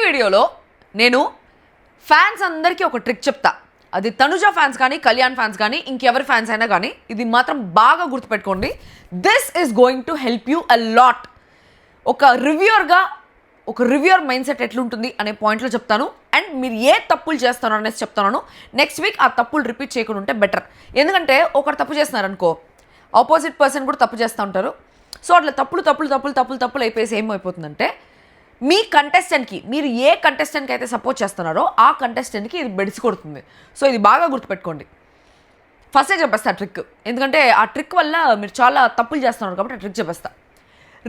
వీడియోలో నేను ఫ్యాన్స్ అందరికీ ఒక ట్రిక్ చెప్తా. అది తనుజ ఫ్యాన్స్ కానీ కళ్యాణ్ ఫ్యాన్స్ కానీ ఇంకెవరి ఫ్యాన్స్ అయినా కానీ ఇది మాత్రం బాగా గుర్తుపెట్టుకోండి. This is going to help you a lot. ఒక రివ్యూయర్ మైండ్ సెట్ ఎట్లుంటుంది అనే పాయింట్లో చెప్తాను. అండ్ మీరు ఏ తప్పులు చేస్తారో అనేసి చెప్తాను. నెక్స్ట్ వీక్ ఆ తప్పులు రిపీట్ చేయకుండా ఉంటే బెటర్. ఎందుకంటే ఒకరు తప్పు చేస్తున్నారనుకో ఆపోజిట్ పర్సన్ కూడా తప్పు చేస్తూ ఉంటారు. సో అట్లా తప్పులు అయిపోయేసి ఏమైపోతుందంటే మీ కంటెస్టెంట్కి, మీరు ఏ కంటెస్టెంట్కి అయితే సపోర్ట్ చేస్తున్నారో ఆ కంటెస్టెంట్కి ఇది బెడిసి కొడుతుంది. సో ఇది బాగా గుర్తుపెట్టుకోండి. ఫస్టే చెప్పేస్తా ట్రిక్, ఎందుకంటే ఆ ట్రిక్ వల్ల మీరు చాలా తప్పులు చేస్తున్నారు కాబట్టి ఆ ట్రిక్ చెప్పేస్తా.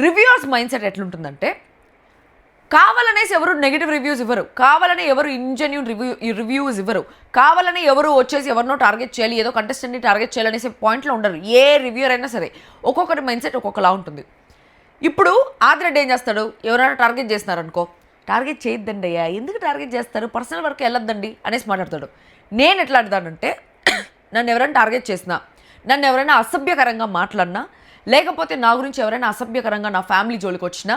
రివ్యూవర్స్ మైండ్ సెట్ ఎట్లుంటుందంటే కావాలనేసి ఎవరు నెగిటివ్ రివ్యూస్ ఇవ్వరు, కావాలని ఎవరు ఇంజెన్యూన్ రివ్యూస్ ఇవ్వరు, కావాలని ఎవరు వచ్చేసి ఎవరినో టార్గెట్ చేయాలి, ఏదో కంటెస్టెంట్ని టార్గెట్ చేయాలనేసి పాయింట్లో ఉండరు. ఏ రివ్యూర్ అయినా సరే ఒక్కొక్కటి మైండ్ సెట్ ఒక్కొక్కలా ఉంటుంది. ఇప్పుడు ఆదిరెడ్డి ఏం చేస్తాడు, ఎవరైనా టార్గెట్ చేస్తున్నారనుకో, టార్గెట్ చేయొద్దండి అయ్యా, ఎందుకు టార్గెట్ చేస్తారు, పర్సనల్ వరకు వెళ్ళొద్దండి అనేసి మాట్లాడతాడు. నేను ఎట్లా అంటానంటే నన్ను ఎవరైనా టార్గెట్ చేసినా, నన్ను ఎవరైనా అసభ్యకరంగా మాట్లాడినా, లేకపోతే నా గురించి ఎవరైనా అసభ్యకరంగా నా ఫ్యామిలీ జోలికి వచ్చినా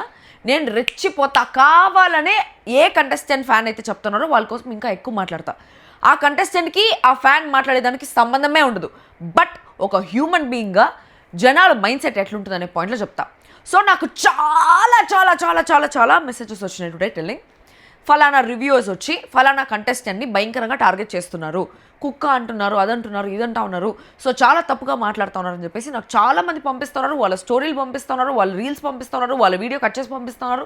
నేను రెచ్చిపోతా. కావాలనే ఏ కంటెస్టెంట్ ఫ్యాన్ అయితే చెప్తున్నారో వాళ్ళ కోసం ఇంకా ఎక్కువ మాట్లాడతా. ఆ కంటెస్టెంట్కి ఆ ఫ్యాన్ మాట్లాడేదానికి సంబంధమే ఉండదు. బట్ ఒక హ్యూమన్ బీయింగ్గా జనాల మైండ్ సెట్ ఎట్లుంటుంది అనే పాయింట్లో చెప్తా. సో నాకు చాలా చాలా చాలా చాలా చాలా మెసేజెస్ వచ్చినాయి టుడే టెల్లింగ్ ఫలానా రివ్యూవర్స్ వచ్చి ఫలానా కంటెస్టెంట్ని భయంకరంగా టార్గెట్ చేస్తున్నారు, కుక్క అంటున్నారు, అదంటున్నారు, ఇదంటా ఉన్నారు, సో చాలా తప్పుగా మాట్లాడుతున్నారు అని చెప్పేసి నాకు చాలామంది పంపిస్తున్నారు. వాళ్ళ స్టోరీలు పంపిస్తున్నారు, వాళ్ళ రీల్స్ పంపిస్తున్నారు, వాళ్ళ వీడియో కట్ చేసి పంపిస్తున్నారు.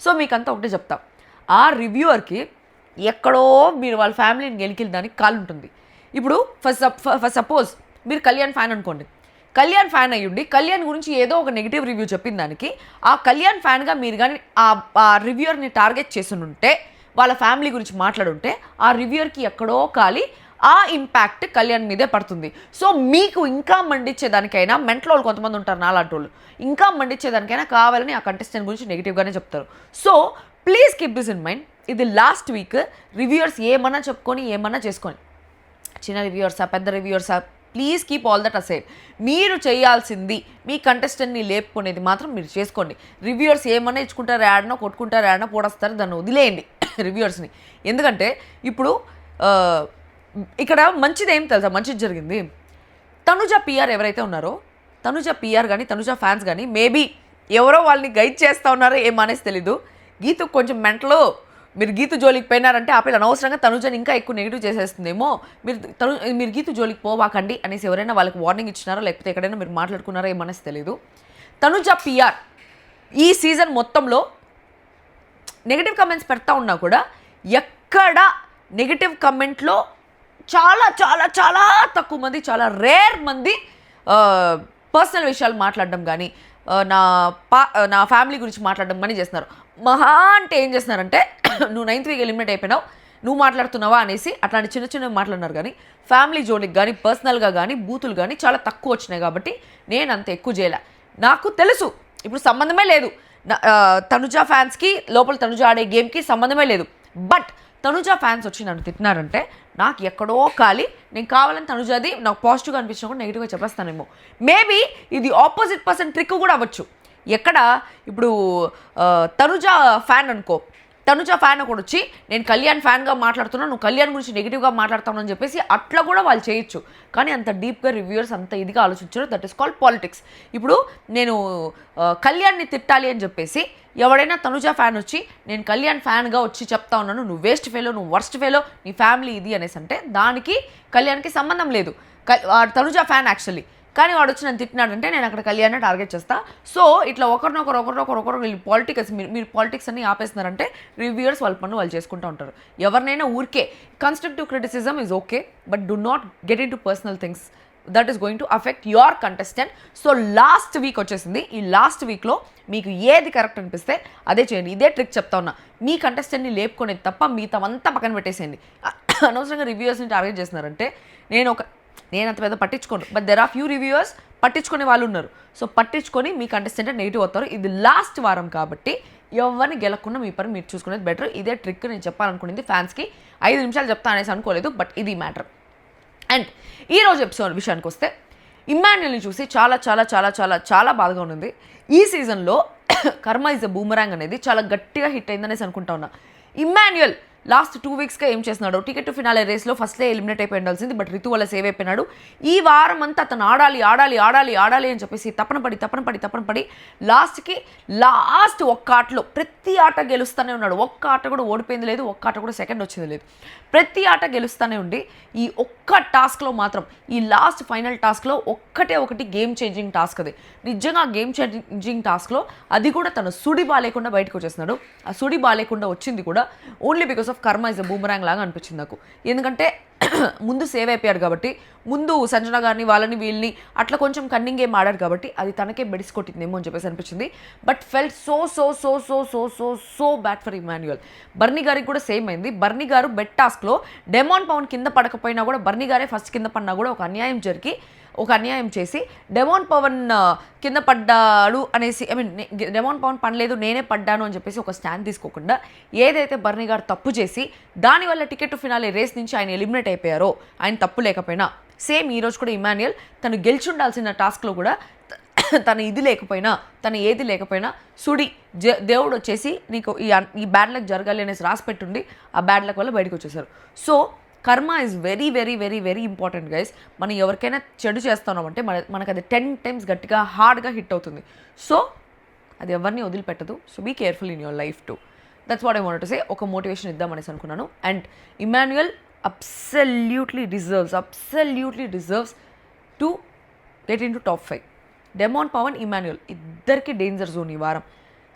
సో మీకంతా ఒకటే చెప్తా, ఆ రివ్యూవర్కి ఎక్కడో మీరు వాళ్ళ ఫ్యామిలీని గెలికిల్దానికి కాలు ఉంటుంది. ఇప్పుడు ఫర్ సపోజ్ మీరు కళ్యాణ్ ఫ్యాన్ అనుకోండి, కళ్యాణ్ ఫ్యాన్ అయ్యుండి కళ్యాణ్ గురించి ఏదో ఒక నెగిటివ్ రివ్యూ చెప్పిన దానికి ఆ కళ్యాణ్ ఫ్యాన్గా మీరు కానీ ఆ రివ్యూవర్ని టార్గెట్ చేస్తుంటే, వాళ్ళ ఫ్యామిలీ గురించి మాట్లాడుంటే ఆ రివ్యూవర్కి ఎక్కడో కాలి ఆ ఇంపాక్ట్ కళ్యాణ్ మీదే పడుతుంది. సో మీకు ఇంకా మండించేదానికైనా మెంటల్ వాళ్ళు కొంతమంది ఉంటారు నాలాంటి వాళ్ళు, ఇంకా మండించేదానికైనా కావాలని ఆ కంటెస్టెంట్ గురించి నెగిటివ్గానే చెప్తారు. So please keep this in mind. ఇది లాస్ట్ వీక్. రివ్యూవర్స్ ఏమన్నా చెప్పుకొని ఏమన్నా చేసుకొని, చిన్న రివ్యూవర్సా పెద్ద రివ్యూవర్సా, please keep all that aside. మీరు చేయాల్సింది మీ కంటెస్టెంట్ని లేపుకునేది మాత్రం మీరు చేసుకోండి. రివ్యూవర్స్ ఏమన్నా ఇచ్చుకుంటారు, యాడనో కొట్టుకుంటారు, యాడనో పోడొస్తారు, దాన్ని వదిలేయండి రివ్యూవర్స్ని. ఎందుకంటే ఇప్పుడు ఇక్కడ మంచిది ఏం తెలుసా, మంచిది జరిగింది. తనుజ పిఆర్ ఎవరైతే ఉన్నారో, తనుజ పిఆర్ కానీ తనుజ ఫ్యాన్స్ కానీ మేబీ ఎవరో వాళ్ళని గైడ్ చేస్తూ ఉన్నారో ఏమనేసి తెలీదు. గీతు కొంచెం మెంటలో, మీరు గీతు జోలికి పోయినారంటే ఆ పిల్ల అనవసరంగా తనుజని ఇంకా ఎక్కువ నెగిటివ్ చేసేస్తుందేమో, మీరు గీతు జోలికి పోవాకండి అనేసి ఎవరైనా వాళ్ళకి వార్నింగ్ ఇచ్చినారో లేకపోతే ఎక్కడైనా మీరు మాట్లాడుకున్నారో ఏమనేసి తెలీదు. తనుజ పిఆర్ ఈ సీజన్ మొత్తంలో నెగిటివ్ కమెంట్స్ పెడతా ఉన్నా కూడా ఎక్కడ నెగిటివ్ కమెంట్లో చాలా చాలా చాలా తక్కువ మంది, చాలా రేర్ మంది పర్సనల్ విషయాలు మాట్లాడడం కానీ నా ఫ్యామిలీ గురించి మాట్లాడడం కానీ చేస్తున్నారు. మహా అంటే ఏం చేస్తున్నారంటే నువ్వు 9th వీక్ ఎలిమినేట్ అయిపోయినావు, నువ్వు మాట్లాడుతున్నావా అనేసి అట్లాంటి చిన్న చిన్నవి మాట్లాడినారు. కానీ ఫ్యామిలీ జోలికి కానీ పర్సనల్గా కానీ బూతులు కానీ చాలా తక్కువ వచ్చినాయి. కాబట్టి నేను అంత ఎక్కువ చేయలే. నాకు తెలుసు ఇప్పుడు సంబంధమే లేదు, తనుజ ఫ్యాన్స్కి లోపల తనుజ ఆడే గేమ్కి సంబంధమే లేదు. బట్ తనుజ ఫ్యాన్స్ వచ్చి నన్ను తిట్టినారంటే నాకు ఎక్కడో కాలి, నేను కావాలని తనుజాది నాకు పాజిటివ్గా అనిపించినా కూడా నెగిటివ్గా చెప్పేస్తానేమో. మేబీ ఇది ఆపోజిట్ పర్సన్ ట్రిక్ కూడా అవ్వచ్చు. ఎక్కడ ఇప్పుడు తనుజ ఫ్యాన్ అనుకో, తనుజ ఫ్యాన్ ఒకటి వచ్చి నేను కళ్యాణ్ ఫ్యాన్గా మాట్లాడుతున్నా, నువ్వు కళ్యాణ్ గురించి నెగిటివ్గా మాట్లాడుతావు అని చెప్పేసి అట్లా కూడా వాళ్ళు చేయొచ్చు. కానీ అంత డీప్గా రివ్యూవర్స్ అంత ఇదిగా ఆలోచించారు. That is called politics. ఇప్పుడు నేను కళ్యాణ్ని తిట్టాలి అని చెప్పేసి ఎవడైనా తనుజ ఫ్యాన్ వచ్చి నేను కళ్యాణ్ ఫ్యాన్గా వచ్చి చెప్తా ఉన్నాను, నువ్వు వేస్ట్ ఫెలో, నువ్వు వర్స్ట్ ఫెలో, నీ ఫ్యామిలీ ఇది అనేసి అంటే దానికి కళ్యాణ్కి సంబంధం లేదు. తనుజ ఫ్యాన్ యాక్చువల్లీ, కానీ వాడు వచ్చి నన్ను తిట్టినాడంటే నేను అక్కడ కళ్యాణ్ టార్గెట్ చేస్తా. సో ఇట్లా ఒకరినొకరు వీళ్ళు పాలిటిక్స్, మీరు పాలిటిక్స్ అన్ని ఆపేస్తున్నారంటే రివ్యూవర్స్ వాళ్ళ పనులు వాళ్ళు చేసుకుంటూ ఉంటారు. ఎవరినైనా ఊరికే constructive criticism is okay, but do not get in to personal things that is going to affect your contestant. So last week వచ్చేసింది. ఈ లాస్ట్ వీక్లో మీకు ఏది కరెక్ట్ అనిపిస్తే అదే చేయండి. ఇదే ట్రిక్ చెప్తా ఉన్నా, మీ కంటెస్టెంట్ని లేపుకునేది తప్ప మిగతావంతా పక్కన పెట్టేసేయండి. అనవసరంగా రివ్యూవర్స్ని టార్గెట్ చేస్తున్నారంటే నేను అంత పెద్ద పట్టించుకోను. But there are few reviewers పట్టించుకునే వాళ్ళు ఉన్నారు. సో పట్టించుకొని మీ కంటెస్టెంట్ నెగిటివ్ అవుతారు. ఇది లాస్ట్ వారం కాబట్టి ఎవరిని గెలకుండా మీ పని మీరు చూసుకునేది బెటర్. ఇదే ట్రిక్ నేను చెప్పాలనుకునేది. ఫ్యాన్స్కి 5 నిమిషాలు చెప్తా అనేసి అనుకోలేదు, బట్ ఇది మ్యాటర్. అండ్ ఈరోజు ఎపిసోడ్ విషయానికి వస్తే ఇమ్మాన్యుయల్ని చూసి చాలా చాలా చాలా చాలా చాలా బాధగా ఉంది. ఈ సీజన్లో కర్మ ఇస్ ఎ బూమరాంగ్ అనేది చాలా గట్టిగా హిట్ అయిందనేసి అనుకుంటా ఉన్నా. ఇమ్మాన్యుయల్ లాస్ట్ 2 వీక్స్గా ఏం చేస్తున్నాడు, టికెట్ టు ఫినాలే రేస్లో ఫస్ట్లే ఎలిమినేట్ అయిపోయి ఉండాల్సింది, బట్ రితు వల్ల సేవ్ అయిపోయినాడు. ఈ వారం అంతా అతను ఆడాలి అని చెప్పేసి తపన పడి లాస్ట్ ఒక్క ఆటలో ప్రతి ఆట గెలుస్తూనే ఉన్నాడు. ఒక్క ఆట కూడా ఓడిపోయింది లేదు, ఒక్క ఆట కూడా సెకండ్ వచ్చింది లేదు. ప్రతి ఆట గెలుస్తూనే ఉండి ఈ ఒక్క టాస్క్లో మాత్రం, ఈ లాస్ట్ ఫైనల్ టాస్క్లో ఒకటి గేమ్ చేంజింగ్ టాస్క్. అది నిజంగా గేమ్ చేంజింగ్ టాస్క్లో అది కూడా తను సుడి బాలేకుండా బయటకు వచ్చేస్తున్నాడు. ఆ సుడి బాలేకుండా వచ్చింది కూడా ఓన్లీ బికాస్ ఆఫ్ కర్మ ఇస్ అ బూమరాంగ్ లాగా అనిపించింది నాకు. ఎందుకంటే ముందు సేవ్ అయిపోయాడు కాబట్టి, ముందు సంజన గారిని వాళ్ళని వీళ్ళని అట్లా కొంచెం కన్నింగ్ గేమ్ ఆడారు కాబట్టి అది తనకే బెడిసి కొట్టిందేమో అని చెప్పేసి అనిపించింది. But felt so bad for Emmanuel. Bharani గారికి కూడా సేమ్ అయింది. బర్నీ గారు బెట్ టాస్క్లో డెమాన్ పవన్ కింద పడకపోయినా కూడా, బర్నీ గారే ఫస్ట్ కింద పడినా కూడా ఒక అన్యాయం చేసి డెమాన్ పవన్ కింద పడ్డాడు అనేసి, డెమాన్ పవన్ పడలేదు నేనే పడ్డాను అని చెప్పేసి ఒక స్టాండ్ తీసుకోకుండా, ఏదైతే బర్నీ గారు తప్పు చేసి దానివల్ల టికెట్ టు ఫినాలే రేస్ నుంచి ఆయన ఎలిమినేట్ అయిపోయారో, ఆయన తప్పు లేకపోయినా, సేమ్ ఈరోజు కూడా ఇమాన్యుయల్ తను గెలిచి ఉండాల్సిన టాస్క్లో కూడా తను ఏది లేకపోయినా సుడి దేవుడు వచ్చేసి నీకు ఈ బ్యాడ్ లక్ జరగాలి అనేసి రాసి పెట్టుండి ఆ బ్యాడ్ లక్ వల్ల బయటకు వచ్చేసారు. సో కర్మ is very very very very important guys. మనం ఎవరికైనా చెడు చేస్తున్నామంటే మనకు అది 10 times గట్టిగా హార్డ్గా హిట్ అవుతుంది. సో అది ఎవరిని వదిలిపెట్టదు. So be careful in your life too. That's what I want to say. ఒక మోటివేషన్ ఇద్దామనేసి అనుకున్నాను. And Emmanuel absolutely deserves to get in to top 5. Demon Pavan, Emmanuel ఇద్దరికి డేంజర్ జోన్ ఈ వారం.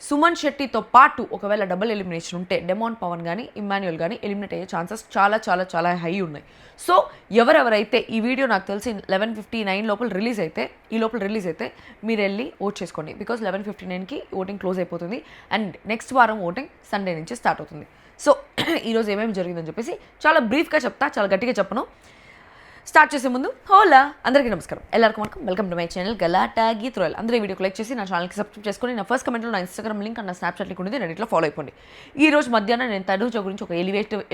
సుమన్ శెట్టితో పాటు ఒకవేళ డబుల్ ఎలిమినేషన్ ఉంటే డెమాన్ పవన్ కానీ ఇమాన్యుయల్ కానీ ఎలిమినేట్ అయ్యే ఛాన్సెస్ చాలా హై ఉన్నాయి. సో ఎవరెవరైతే ఈ వీడియో నాకు తెలిసి 11:59 లోపల రిలీజ్ అయితే మీరు వెళ్ళి ఓట్ చేసుకోండి. బికాజ్ 11:59కి ఓటింగ్ క్లోజ్ అయిపోతుంది. అండ్ నెక్స్ట్ వారం ఓటింగ్ సండే నుంచి స్టార్ట్ అవుతుంది. సో ఈరోజు ఏమేమి జరిగిందని చెప్పేసి చాలా బ్రీఫ్గా చెప్తా, చాలా గట్టిగా చెప్పను. స్టార్ట్ చేసే ముందు హోలా, అందరికీ నమస్కారం, ಎಲ್ಲರಿಗೂ welcome to my channel Galatta Geet royal. అందరూ ఈ వీడియోకి లైక్ చేసి నా ఛానల్కి సబ్స్క్రైబ్ చేసుకొని నా ఫస్ట్ కమెంట్లో నా ఇన్స్టాగ్రామ్ లింక్ అండ్ నా స్నాప్చాట్ లింక్ ఉంది, రెండిట్లో ఫాలో అయిపోండి. ఈ రోజు మధ్యాహ్నం నేను తనుజ గురించి ఒక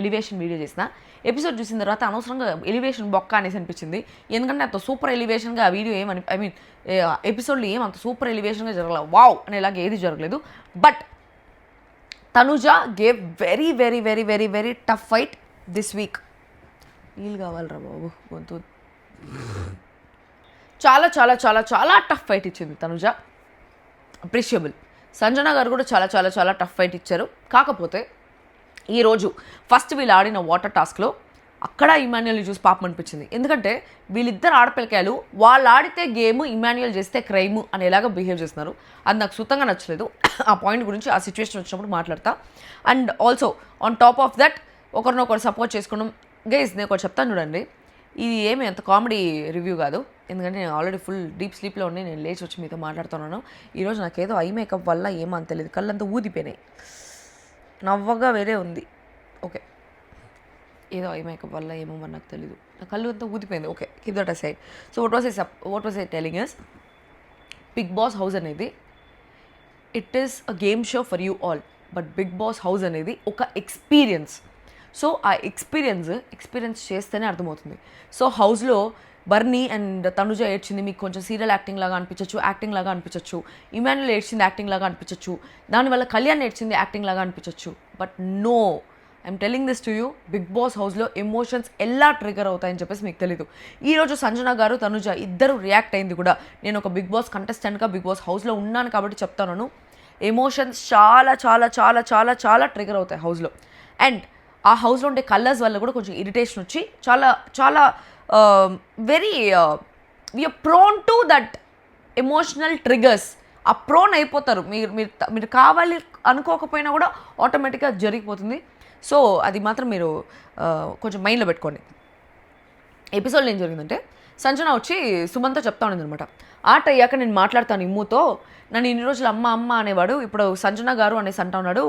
ఎలివేషన్ వీడియో చేసిన. ఎపిసోడ్ చూసిన తర్వాత అనవసరంగా ఎలివేషన్ బొక్క అనేసి అనిపించింది. ఎందుకంటే అంత సూపర్ ఎలివేషన్గా ఆ వీడియో ఎపిసోడ్లో అంత సూపర్ ఎలివేషన్గా జరగలేదు, వావ్ అనేలాగా ఏది జరగలేదు. But Tanuja gave very very very very very tough fight this week. నీళ్ళు కావాలరా బాబు, గొంతు చాలా టఫ్ ఫైట్ ఇచ్చింది తనుజ. అప్రిషియబుల్. సంజన గారు కూడా చాలా టఫ్ ఫైట్ ఇచ్చారు. కాకపోతే ఈరోజు ఫస్ట్ వీళ్ళు ఆడిన వాటర్ టాస్క్లో అక్కడ ఇమాన్యుయల్ని చూసి పాపం అనిపించింది. ఎందుకంటే వీళ్ళిద్దరు ఆడపిల్లకాయలు, వాళ్ళు ఆడితే గేమ్, ఇమాన్యుయల్ చేస్తే క్రైమ్ అనేలాగా బిహేవ్ చేస్తున్నారు. అది నాకు సుతంగా నచ్చలేదు. ఆ పాయింట్ గురించి ఆ సిచ్యువేషన్ వచ్చినప్పుడు మాట్లాడతా. And also on top of that ఒకరినొకరు సపోర్ట్ చేసుకోవడం. గైస్ నేను ఒకటి చెప్తాను చూడండి, ఇది ఏమి అంత కామెడీ రివ్యూ కాదు. ఎందుకంటే నేను ఆల్రెడీ ఫుల్ డీప్ స్లీప్లో ఉండి నేను లేచి వచ్చి మీతో మాట్లాడుతున్నాను. ఈరోజు నాకేదో ఐ మేకప్ వల్ల ఏమో అంత తెలియదు, కళ్ళంతా ఊదిపోయినాయి, నవ్వగా వేరే ఉంది. ఓకే, ఏదో ఐ మేకప్ వల్ల ఏమో మరి నాకు తెలీదు, నా కళ్ళు అంతా ఊదిపోయింది. Okay, keep that aside. So what was I telling us, Bigg Boss house అనేది it is a game show for you all. But Bigg Boss house అనేది ఒక ఎక్స్పీరియన్స్. సో ఆ ఎక్స్పీరియన్స్ చేస్తేనే అర్థమవుతుంది. సో హౌస్లో బర్నీ అండ్ తనుజ ఏడ్చింది మీకు కొంచెం సీరియల్ యాక్టింగ్ లాగా అనిపించవచ్చు, ఇమాన్యుయల్ ఏడ్చింది యాక్టింగ్ లాగా అనిపించవచ్చు, దానివల్ల కళ్యాణ్ ఏడ్చింది యాక్టింగ్ లాగా అనిపించవచ్చు. But no, I'm telling this to you, Bigg Boss హౌస్లో ఎమోషన్స్ ఎలా ట్రిగర్ అవుతాయని చెప్పేసి మీకు తెలీదు. ఈరోజు సంజన గారు తనుజ ఇద్దరు రియాక్ట్ అయింది కూడా, నేను ఒక బిగ్ బాస్ కంటెస్టెంట్గా బిగ్ బాస్ హౌస్లో ఉన్నాను కాబట్టి చెప్తాను, ఎమోషన్స్ చాలా ట్రిగర్ అవుతాయి హౌస్లో. అండ్ ఆ హౌస్లో ఉండే కలర్స్ వల్ల కూడా కొంచెం ఇరిటేషన్ వచ్చి చాలా very we're prone to that emotional triggers. ఆ ప్రోన్ అయిపోతారు. మీరు కావాలి అనుకోకపోయినా కూడా ఆటోమేటిక్గా జరిగిపోతుంది. సో అది మాత్రం మీరు కొంచెం మైండ్లో పెట్టుకోండి. ఎపిసోడ్లో ఏం జరిగిందంటే, సంజన వచ్చి సుమన్తో చెప్తా ఉండేది అనమాట, ఆట అయ్యాక నేను మాట్లాడతాను ఇమ్ముతో, నన్ను ఇన్ని రోజులు అమ్మ అనేవాడు, ఇప్పుడు సంజన గారు అనేసి అంటా ఉన్నాడు,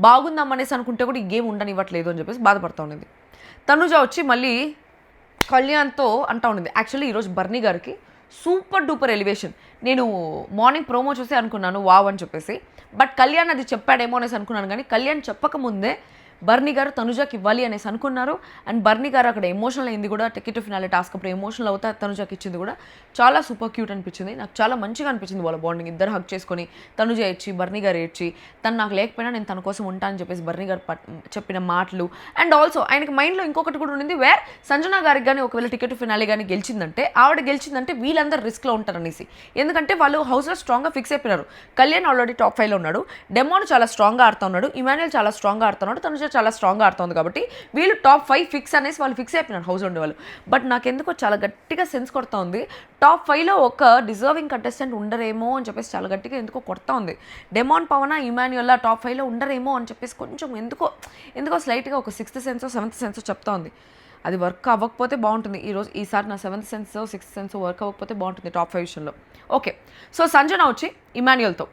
బాగుందమ్మ అనేసి అనుకుంటే కూడా ఈ గేమ్ ఉండనివ్వట్లేదు అని చెప్పేసి బాధపడతా ఉండేది. తనుజ వచ్చి మళ్ళీ కళ్యాణ్తో అంటా ఉండేది. యాక్చువల్లీ ఈరోజు బర్నీ గారికి సూపర్ డూపర్ ఎలివేషన్. నేను మార్నింగ్ ప్రోమో చూసి అనుకున్నాను వావ్ అని చెప్పేసి, బట్ కళ్యాణ్ అది చెప్పాడేమో అనేసి అనుకున్నాను. కానీ కళ్యాణ్ చెప్పకముందే బర్నీ గారు తనుజాకి ఇవ్వాలి అనేసి అనుకున్నారు. అండ్ బర్నీ గారు అక్కడ ఎమోషనల్ అయింది కూడా, టికెట్ ఫినాలే టాస్క్ అప్పుడు ఎమోషనల్ అవుతా తనుజాకి ఇచ్చింది కూడా చాలా సూపర్ క్యూట్ అనిపించింది. నాకు చాలా మంచిగా అనిపించింది వాళ్ళ బాండింగ్. ఇద్దరు హక్ చేసుకొని తనుజ ఏడ్చి బర్నీ గారు ఏడ్చి, తను నాకు లేకపోయినా నేను తన కోసం ఉంటానని చెప్పేసి బర్నీ గారు చెప్పిన మాటలు. అండ్ ఆల్సో ఆయనకి మైండ్లో ఇంకొకటి కూడా ఉండింది, వేర్ సంజన గారికి కానీ ఒకవేళ టికెట్ ఫినాలే కానీ గెలిచిందంటే, ఆవిడ గెలిచిందంటే వీళ్ళందరూ రిస్క్లో ఉంటారనేసి. ఎందుకంటే వాళ్ళు హౌస్లో స్ట్రాంగ్గా ఫిక్స్ అయిపోయినారు. కళ్యాణ్ ఆల్రెడీ టాప్ 5లో ఉన్నాడు, డెమోన్ చాలా స్ట్రాంగ్గా ఆడుతూ ఉన్నాడు, ఇమాన్యుయల్ చాలా స్ట్రాంగ్గా ఆడుతున్నాడు, తనుజ చాలా స్ట్రాంగ్గా ఆడుతుంది. కాబట్టి వీళ్ళు టాప్ 5 ఫిక్స్ అనేసి వాళ్ళు ఫిక్స్ అయిపోయినారు హౌస్లో ఉండేవాళ్ళు. బట్ నాకెందుకో చాలా గట్టిగా సెన్స్ కొడతా ఉంది, టాప్ 5లో ఒక డిజర్వింగ్ కంటెస్టెంట్ ఉండరేమో అని చెప్పేసి చాలా గట్టిగా ఎందుకో కొడతా ఉంది. డెమాన్, పవన, ఇమాన్యుయల్ టాప్ 5లో ఉండరేమో అని చెప్పేసి కొంచెం ఎందుకో స్లైట్గా ఒక 6th సెన్సో 7th సెన్సో చెప్తా ఉంది. అది వర్క్ అవ్వకపోతే బాగుంటుంది. ఈసారి నా 7th సెన్సో 6th సెన్సో వర్క్ అవ్వకపోతే బాగుంటుంది టాప్ 5 విషయంలో. ఓకే, సో సంజన వచ్చి ఇమాన్యుయల్తో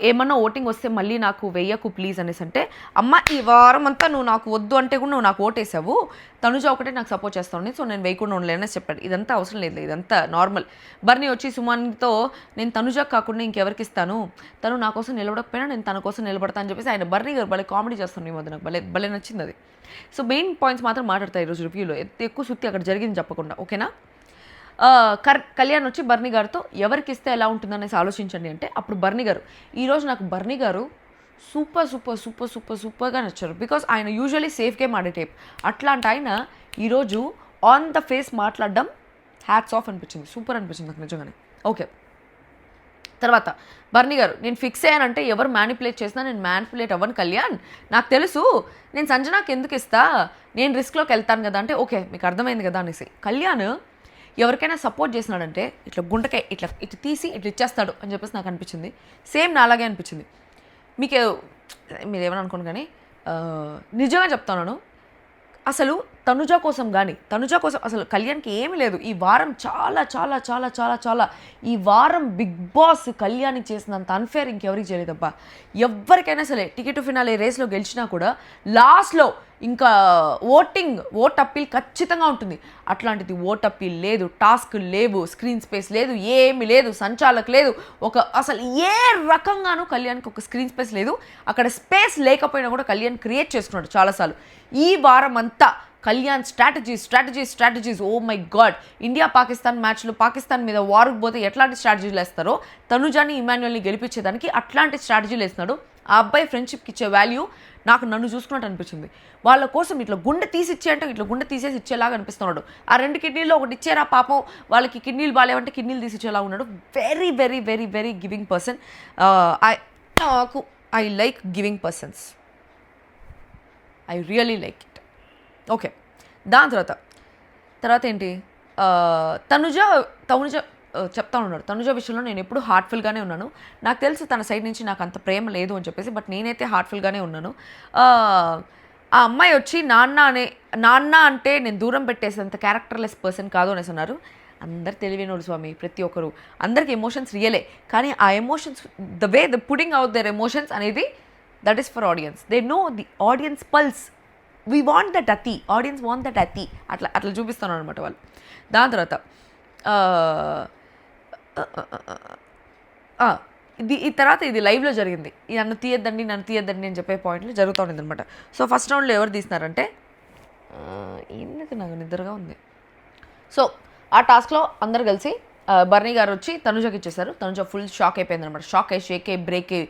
ఏమన్నా ఓటింగ్ వస్తే మళ్ళీ నాకు వెయ్యకు ప్లీజ్ అనేసి అంటే, అమ్మ ఈ వారం అంతా నువ్వు నాకు వద్దు అంటే కూడా నువ్వు నాకు ఓటేసావు, తనుజ ఒకటే నాకు సపోర్ట్ చేస్తాను, సో నేను వేయకుండా ఉండలేనని చెప్పాడు. ఇదంతా అవసరం లేదు, ఇదంతా నార్మల్. బర్నీ వచ్చి సుమాన్తో నేను తనుజకు కాకుండా ఇంకెవరికి ఇస్తాను, తను నా కోసం నిలబడకపోయినా నేను తన కోసం నిలబడతా అని చెప్పేసి ఆయన బర్నీ గారు భలే కామెడీ చేస్తాను. ఈ మధ్య నాకు భలే నచ్చింది అది. సో మెయిన్ పాయింట్స్ మాత్రం మాట్లాడతాయి ఈరోజు రివ్యూలో, ఎక్కువ సుత్తి అక్కడ జరిగింది చెప్పకుండా. ఓకేనా? కళ్యాణ్ వచ్చి బర్నీ గారితో ఎవరికి ఇస్తే ఎలా ఉంటుందనేసి ఆలోచించండి అంటే, అప్పుడు బర్నీ గారు, ఈరోజు నాకు బర్నీ గారు సూపర్గా నచ్చారు. బికాస్ ఆయన యూజువలీ సేఫ్ గేమ్ ఆడే టైప్. అట్లాంటి ఆయన ఈరోజు ఆన్ ద ఫేస్ మాట్లాడడం హ్యాట్స్ ఆఫ్ అనిపించింది, సూపర్ అనిపించింది నాకు నిజంగానే. ఓకే, తర్వాత బర్నీ గారు, నేను ఫిక్స్ అయ్యానంటే ఎవరు మ్యానిపులేట్ చేసినా నేను మ్యానిపులేట్ అవ్వను కళ్యాణ్, నాకు తెలుసు, నేను సంజనాకి ఎందుకు ఇస్తా, నేను రిస్క్లోకి వెళ్తాను కదా అంటే, ఓకే మీకు అర్థమైంది కదా అనేసి. కళ్యాణ్ ఎవరికైనా సపోర్ట్ చేసినాడంటే ఇట్లా గుంటకాయ ఇట్లా తీసి ఇట్లా ఇచ్చేస్తాడు అని చెప్పేసి నాకు అనిపించింది. సేమ్ నా అలాగే అనిపించింది. మీరు ఏమని అనుకోను కానీ నిజంగా చెప్తాను, అసలు తనుజ కోసం అసలు కళ్యాణ్కి ఏమీ లేదు ఈ వారం. చాలా ఈ వారం బిగ్ బాస్ కళ్యాణ్కి చేసినంత అన్ఫేర్ ఇంకెవరికి చేయలేదబ్బా. ఎవరికైనా సరే టికెట్ ఫినాలే రేస్లో గెలిచినా కూడా లాస్ట్లో ఇంకా ఓట్ అప్పీల్ ఖచ్చితంగా ఉంటుంది. అట్లాంటిది ఓట్ అప్పీల్ లేదు, టాస్క్ లేవు, స్క్రీన్ స్పేస్ లేదు, ఏమి లేదు, సంచాలక్ లేదు, అసలు ఏ రకంగానూ కళ్యాణ్కి ఒక స్క్రీన్ స్పేస్ లేదు. అక్కడ స్పేస్ లేకపోయినా కూడా కళ్యాణ్ క్రియేట్ చేసుకున్నాడు చాలాసార్లు. ఈ వారం అంతా Kalyan strategies oh my God. India Pakistan మ్యాచ్లో పాకిస్తాన్ మీద వార్కు పోతే ఎట్లాంటి స్ట్రాటజీలు వేస్తారో తనుజాని ఇమాన్యుయల్ని గెలిపించేదానికి అట్లాంటి స్ట్రాటజీలు వేస్తున్నాడు. ఆ అబ్బాయి ఫ్రెండ్షిప్కి ఇచ్చే వాల్యూ నన్ను చూసుకున్నట్టు అనిపించింది. వాళ్ళ కోసం ఇట్లా గుండె తీసి ఇచ్చేయంటే ఇట్లా గుండె తీసేసి ఇచ్చేలాగా అనిపిస్తున్నాడు. ఆ 2 కిడ్నీల్లో ఒకటి ఇచ్చారా పాపం, వాళ్ళకి కిడ్నీలు బాగాలేవంటే కిడ్నీలు తీసి ఇచ్చేలా ఉన్నాడు. Very very very very giving person. I like giving persons, I really like it. Okay, దాని తర్వాత ఏంటి, తనుజ చెప్తా ఉన్నాడు. తనుజ విషయంలో నేను ఎప్పుడు హార్ట్ఫుల్గానే ఉన్నాను, నాకు తెలుసు తన సైడ్ నుంచి నాకు అంత ప్రేమ లేదు అని చెప్పేసి, బట్ నేనైతే హార్ట్ఫుల్గానే ఉన్నాను. ఆ అమ్మాయి వచ్చి నాన్న అంటే నేను దూరం పెట్టేసేంత క్యారెక్టర్లెస్ పర్సన్ కాదు అనేసి అన్నారు. అందరు తెలివినోడు స్వామి, ప్రతి ఒక్కరు, అందరికి ఎమోషన్స్ రియలే, కానీ ఆ emotions the way they putting out their emotions అనేది that is for audience. They know the audience pulse. We want that అతి, ఆడియన్స్ వాంట్ దట్ అతి, అట్లా చూపిస్తాను అనమాట వాళ్ళు. దాని తర్వాత ఇది లైవ్లో జరిగింది. నన్ను తీయద్దండి అని చెప్పే పాయింట్లు జరుగుతూ ఉండేది అనమాట. సో ఫస్ట్ రౌండ్లో ఎవరు తీసినారంటే, ఎందుకు నాకు నిద్రగా ఉంది. సో ఆ టాస్క్లో అందరు కలిసి బర్నీ గారు వచ్చి తనుజకి ఇచ్చేసారు. తనుజ ఫుల్ షాక్ అయిపోయింది అనమాట. షాక్ అయ్యి షేక్ అయ్యి బ్రేక్ అయ్యి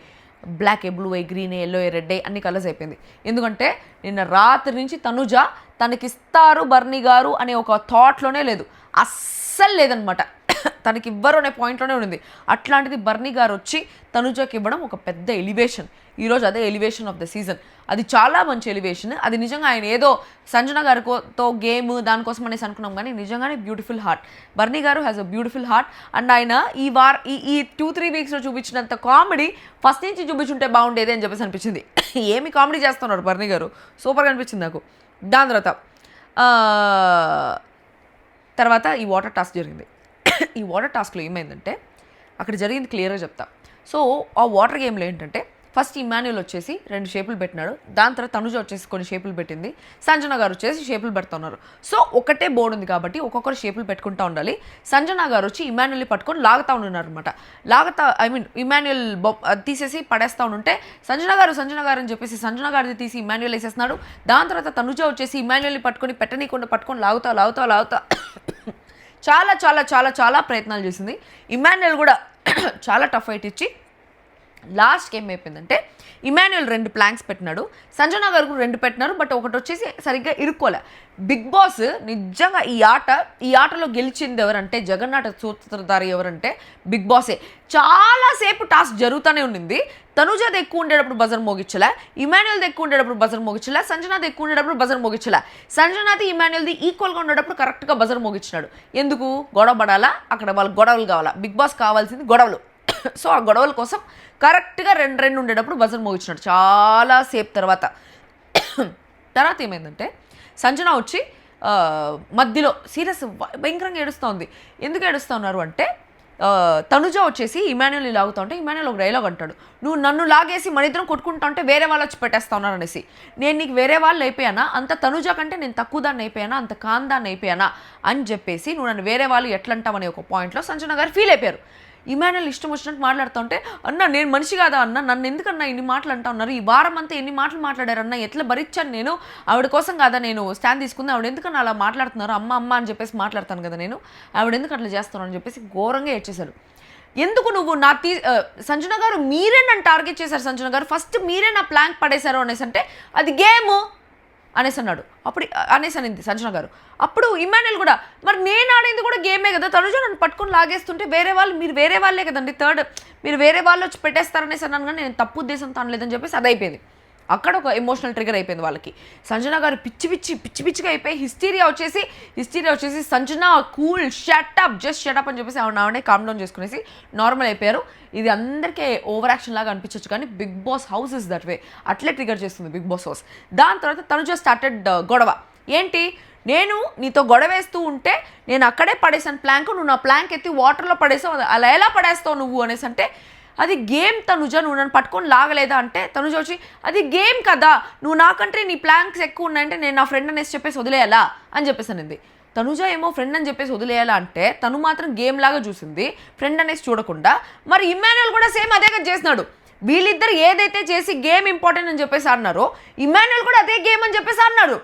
బ్లాక్ ఏ బ్లూ ఏ గ్రీన్ ఏ ఎల్లో ఏ రెడ్ ఏ అన్ని కలర్స్ అయిపోయింది. ఎందుకంటే నిన్న రాత్రి నుంచి తనుజ తనకిస్తారు బర్నీ గారు అనే ఒక థాట్లోనే లేదు, అస్సలు లేదనమాట. తనకి ఇవ్వరు అనే పాయింట్లోనే ఉంది. అట్లాంటిది బర్నీ గారు వచ్చి తనుజకి ఇవ్వడం ఒక పెద్ద ఎలివేషన్. ఈరోజు అదే ఎలివేషన్ ఆఫ్ ద సీజన్. అది చాలా మంచి ఎలివేషన్. అది నిజంగా ఆయన ఏదో సంజన గారితో గేమ్ దానికోసం అనేసి అనుకున్నాం, కానీ నిజంగానే బ్యూటిఫుల్ హార్ట్. బర్నీ గారు has a beautiful heart. And ఆయన ఈ 2-3 వీక్స్లో చూపించినంత కామెడీ ఫస్ట్ నుంచి చూపించుంటే బాగుండేది అని చెప్పేసి అనిపించింది. ఏమి కామెడీ చేస్తున్నారు బర్నీ గారు, సూపర్గా అనిపించింది నాకు. దాని తర్వాత ఈ వాటర్ టాస్క్ జరిగింది. ఈ వాటర్ టాస్క్లో ఏమైందంటే, అక్కడ జరిగింది క్లియర్గా చెప్తా. సో ఆ వాటర్ గేమ్లో ఏంటంటే, ఫస్ట్ ఇమాన్యుల్ వచ్చేసి 2 షేపులు పెట్టినాడు. దాని తర్వాత తనుజ వచ్చేసి కొన్ని షేపులు పెట్టింది. సంజన గారు వచ్చేసి షేపులు పెడుతున్నారు. సో ఒకటే బోర్డు ఉంది కాబట్టి ఒక్కొక్కరు షేపులు పెట్టుకుంటూ ఉండాలి. సంజన గారు వచ్చి ఇమాన్యుల్ని పట్టుకొని లాగుతూ ఉన్నారు అనమాట. ఇమాన్యుల్ తీసేసి పడేస్తూ ఉంటే సంజన గారు అని చెప్పేసి సంజన గారిని తీసి ఇమాన్యుల్ వేసేస్తున్నాడు. దాని తర్వాత తనుజ వచ్చేసి ఇమాన్యుల్ని పట్టుకొని పెట్టనీకుండా పట్టుకొని లాగుతా చాలా చాలా చాలా చాలా ప్రయత్నాలు చేసింది. ఇమాన్యుల్ కూడా చాలా టఫ్ ఫైట్ ఇచ్చి లాస్ట్కి ఏమైపోయిందంటే ఇమాన్యుల్ 2 ప్లాంక్స్ పెట్టినాడు. సంజన గారు కూడా 2 పెట్టినారు. బట్ ఒకటి వచ్చేసి సరిగ్గా ఇరుక్కోలే. బిగ్ బాస్ నిజంగా ఈ ఆటలో గెలిచింది ఎవరంటే జగన్నాట సూత్రధారి ఎవరంటే బిగ్ బాసే. చాలాసేపు టాస్క్ జరుగుతూనే ఉండింది. తనుజది ఎక్కువ ఉండేటప్పుడు బజర్ మోగించలే, ఇమాన్యుల్ది ఎక్కువ ఉండేటప్పుడు బజర్ మోగించలే, సంజనాది ఎక్కువ ఉండేటప్పుడు బజర్ మోగించలే. సంజనాది ఇమాన్యుల్ది ఈక్వల్గా ఉండేటప్పుడు కరెక్ట్గా బజర్ మోగించినాడు. ఎందుకు? గొడవ పడాలా, అక్కడ వాళ్ళకి గొడవలు కావాలా. బిగ్ బాస్ కావాల్సింది గొడవలు. సో ఆ గొడవల కోసం కరెక్ట్గా 2 ఉండేటప్పుడు బజర్ మోగించినాడు చాలాసేపు తర్వాత ఏమైందంటే సంజన వచ్చి మధ్యలో సీరియస్ భయంకరంగా ఏడుస్తూ ఉంది. ఎందుకు ఏడుస్తూ ఉన్నారు అంటే తనుజ వచ్చేసి ఇమాన్యుల్ని లాగుతూ ఉంటే ఇమాన్యుల్ ఒక డైలాగ్ అంటాడు, నువ్వు నన్ను లాగేసి మన ఇద్దరం కొట్టుకుంటా ఉంటే వేరే వాళ్ళు వచ్చి పెట్టేస్తా ఉన్నారు అనేసి. నేను నీకు వేరే వాళ్ళు అయిపోయానా, అంత తనుజ కంటే నేను తక్కువ దాన్ని అయిపోయానా, అంత కాందాన్ని అయిపోయానా అని చెప్పేసి నువ్వు నన్ను వేరే వాళ్ళు ఎట్లా అంటావనే ఒక పాయింట్లో సంజన గారు ఫీల్ అయిపోయారు. ఇమాన్యుల్ ఇష్టం వచ్చినట్టు మాట్లాడుతూ ఉంటే అన్న నేను మనిషి కాదా అన్న, నన్ను ఎందుకన్నా ఇన్ని మాటలు అంటా ఉన్నారు, ఈ వారం అంతా ఎన్ని మాటలు మాట్లాడారు అన్న, ఎట్లా భరించాను నేను, ఆవిడ కోసం కాదా నేను స్టాండ్ తీసుకుంది, ఆవిడ ఎందుకన్నా అలా మాట్లాడుతున్నారు, అమ్మ అని చెప్పేసి మాట్లాడతాను కదా నేను, ఆవిడ ఎందుకు అట్లా చేస్తాను అని చెప్పేసి ఘోరంగా ఏడ్చేశారు. ఎందుకు నువ్వు సంజన గారు మీరే నన్ను టార్గెట్ చేశారు, సంజన గారు ఫస్ట్ మీరే నా ప్లాంక్ పడేశారు అనేసి అంటే అది గేమ్ అనేసి అన్నాడు. అప్పుడు అనేసి అనింది సంజన గారు. అప్పుడు ఇమాన్యుల్ కూడా మరి నేను ఆడేది కూడా గేమే కదా, తనుజ నన్ను పట్టుకొని లాగేస్తుంటే మీరు వేరే వాళ్ళే కదండి, మీరు వేరే వాళ్ళు వచ్చి పెట్టేస్తారనేసి అన్నాను కానీ నేను తప్పు ఉద్దేశంతో అనలేదని చెప్పేసి అది అయిపోయింది. అక్కడ ఒక ఎమోషనల్ ట్రిగర్ అయిపోయింది వాళ్ళకి. సంజన గారు పిచ్చిగా అయిపోయి హిస్టీరియా వచ్చేసి సంజన కూల్ షటప్ అని చెప్పేసి ఆవిడే కామ్ డౌన్ చేసుకునేసి నార్మల్ అయిపోయారు. ఇది అందరికీ ఓవర్ యాక్షన్ లాగా అనిపించవచ్చు కానీ Bigg Boss house is that way, అట్లే ట్రిగర్ చేస్తుంది బిగ్ బాస్ హౌస్. దాని తర్వాత తనుజ స్టార్టెడ్ గొడవ. ఏంటి, నేను నీతో గొడవ వేస్తూ ఉంటే నేను అక్కడే పడేసాను ప్లాంక్, నువ్వు నా ప్లాంక్ ఎత్తి వాటర్లో పడేసావు, అలా ఎలా పడేస్తావు నువ్వు అనేసి అంటే అది గేమ్ తనుజ, నువ్వు నన్ను పట్టుకొని లాగలేదా అంటే తనుజ వచ్చి అది గేమ్ కదా, నువ్వు నాకంటే నీ ప్లాంక్స్ ఎక్కువ ఉన్నాయంటే నేను నా ఫ్రెండ్ అనేసి చెప్పేసి వదిలేయాలా అని చెప్పేసి అనింది. తనుజ ఏమో ఫ్రెండ్ అని చెప్పేసి వదిలేయాలా అంటే తను మాత్రం గేమ్ లాగా చూసింది, ఫ్రెండ్ అనేసి చూడకుండా. మరి ఇమాన్యుల్ కూడా సేమ్ అదే కదా చేసినాడు. వీళ్ళిద్దరు ఏదైతే చేసి గేమ్ ఇంపార్టెంట్ అని చెప్పేసి అన్నారో ఇమాన్యుల్ కూడా అదే గేమ్ అని చెప్పేసి అన్నారు.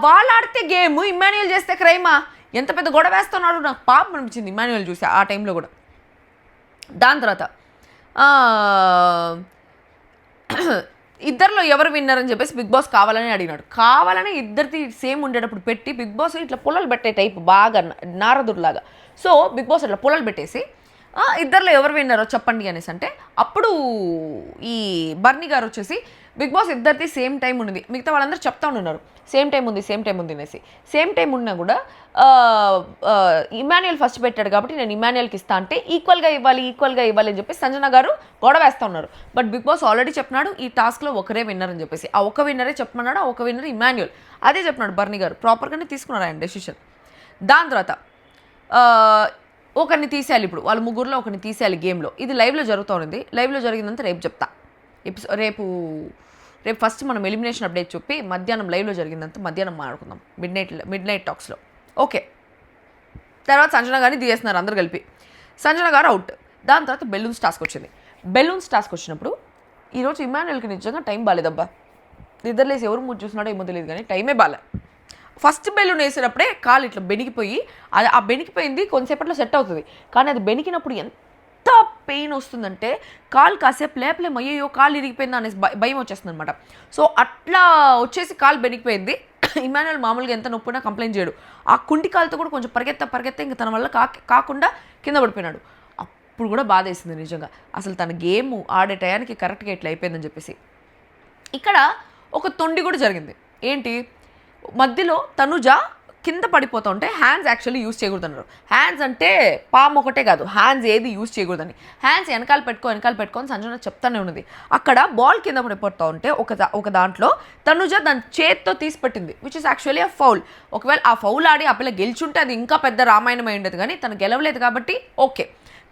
వాళ్ళు ఆడితే గేమ్, ఇమాన్యుల్ చేస్తే క్రైమా? ఎంత పెద్ద గొడవ వేస్తున్నాడు, నాకు పాపం అనిపించింది ఇమాన్యుల్ చూసి ఆ టైంలో కూడా. దాని తర్వాత ఇద్దరిలో ఎవరు విన్నారని చెప్పేసి బిగ్ బాస్ కావాలని అడిగినాడు. కావాలని ఇద్దరిది సేమ్ ఉండేటప్పుడు పెట్టి బిగ్ బాస్ ఇట్లా పొలాలు పెట్టే టైప్ బాగా నారదుర్లాగా. సో బిగ్ బాస్ ఇట్లా పొలాలు పెట్టేసి ఇద్దరిలో ఎవరు విన్నారో చెప్పండి అనేసి అంటే అప్పుడు ఈ బర్నీ గారు వచ్చేసి బిగ్ బాస్ ఇద్దరిది సేమ్ టైం ఉన్నది, మిగతా వాళ్ళందరూ చెప్తా ఉన్నారు సేమ్ టైం ఉంది అనేసి. సేమ్ టైం ఉన్నా కూడా ఇమాన్యుల్ ఫస్ట్ పెట్టాడు కాబట్టి నేను ఇమాన్యుల్కి ఇస్తా అంటే ఈక్వల్గా ఇవ్వాలి అని చెప్పి సంజన గారు గొడవ వేస్తూ ఉన్నారు. బట్ బిగ్ బాస్ ఆల్రెడీ చెప్పినాడు ఈ టాస్క్లో ఒకరే విన్నర్ అని చెప్పేసి. ఆ ఒక విన్నరే చెప్పమన్నాడు, ఆ ఒక విన్నర్ ఇమాన్యుల్, అదే చెప్పినాడు బర్నీ గారు. ప్రాపర్గానే తీసుకున్నారు ఆయన డెసిషన్. దాని తర్వాత ఒకరిని తీసేయాలి, ఇప్పుడు వాళ్ళ ముగ్గురులో ఒకరిని తీసేయాలి గేమ్లో. ఇది లైవ్లో జరుగుతూ ఉంది. లైవ్లో జరిగిందంతా రేపు చెప్తా. రేపు ఫస్ట్ మనం ఎలిమినేషన్ అప్డేట్ చెప్పి మధ్యాహ్నం లైవ్లో జరిగిందంతా మధ్యాహ్నం మాట్లాడుకుందాం మిడ్ నైట్ టాక్స్లో. ఓకే, తర్వాత సంజన గారిని తీసేస్తున్నారు అందరు కలిపి. సంజన గారు అవుట్. దాని తర్వాత బెలూన్స్ టాస్క్ వచ్చింది. బెలూన్స్ టాస్క్ వచ్చినప్పుడు ఈరోజు ఇమాన్యుల్కి నిజంగా టైం బాగాలేదబ్బా. నిద్రలేసి ఎవరు మూడు చూసినాడో ఏమో తెలియదు కానీ టైమే బాగాలే. ఫస్ట్ బెలూన్ వేసేటప్పుడే కాలు ఇట్లా బెనికిపోయి ఆ బెనికిపోయింది కొంతసేపట్లో సెట్ అవుతుంది, కానీ అది బెనికినప్పుడు ఎంత పెయిన్ వస్తుందంటే కాలు కాసేపు లేపలేం, అయ్యో కాలు ఇరిగిపోయింది అనేసి భయం వచ్చేస్తుంది అనమాట. సో అట్లా వచ్చేసి కాలు బెనికిపోయింది. ఇమాన్యుల్ మామూలుగా ఎంత నొప్పినా కంప్లైంట్ చేయడు, ఆ కుంటి కాలుతో కూడా కొంచెం పరిగెత్త ఇంకా తన వల్ల కాకుండా కింద పడిపోయినాడు. అప్పుడు కూడా బాధ వేసింది నిజంగా, అసలు తన గేమ్ ఆడే టయానికి కరెక్ట్గా ఇట్లా అయిపోయిందని చెప్పేసి. ఇక్కడ ఒక తొండి కూడా జరిగింది. ఏంటి, మధ్యలో తనుజ కింద పడిపోతూ ఉంటే హ్యాండ్స్ యాక్చువల్లీ యూజ్ చేయకూడదన్నారు. హ్యాండ్స్ అంటే పామ్ ఒకటే కాదు, హ్యాండ్స్ ఏది యూజ్ చేయకూడదని. హ్యాండ్స్ వెనకాల పెట్టుకొని సంజన చెప్తానే ఉన్నది. అక్కడ బాల్ కింద పడిపోతూ ఉంటే ఒక దాంట్లో తనుజ దాని చేత్తో తీసి పెట్టింది, విచ్ ఇస్ యాక్చువల్లీ ఆ ఫౌల్. ఒకవేళ ఆ ఫౌల్ ఆడి ఆ పిల్ల గెలిచుంటే అది ఇంకా పెద్ద రామాయణం అయి ఉండేది, కానీ తను గెలవలేదు కాబట్టి ఓకే.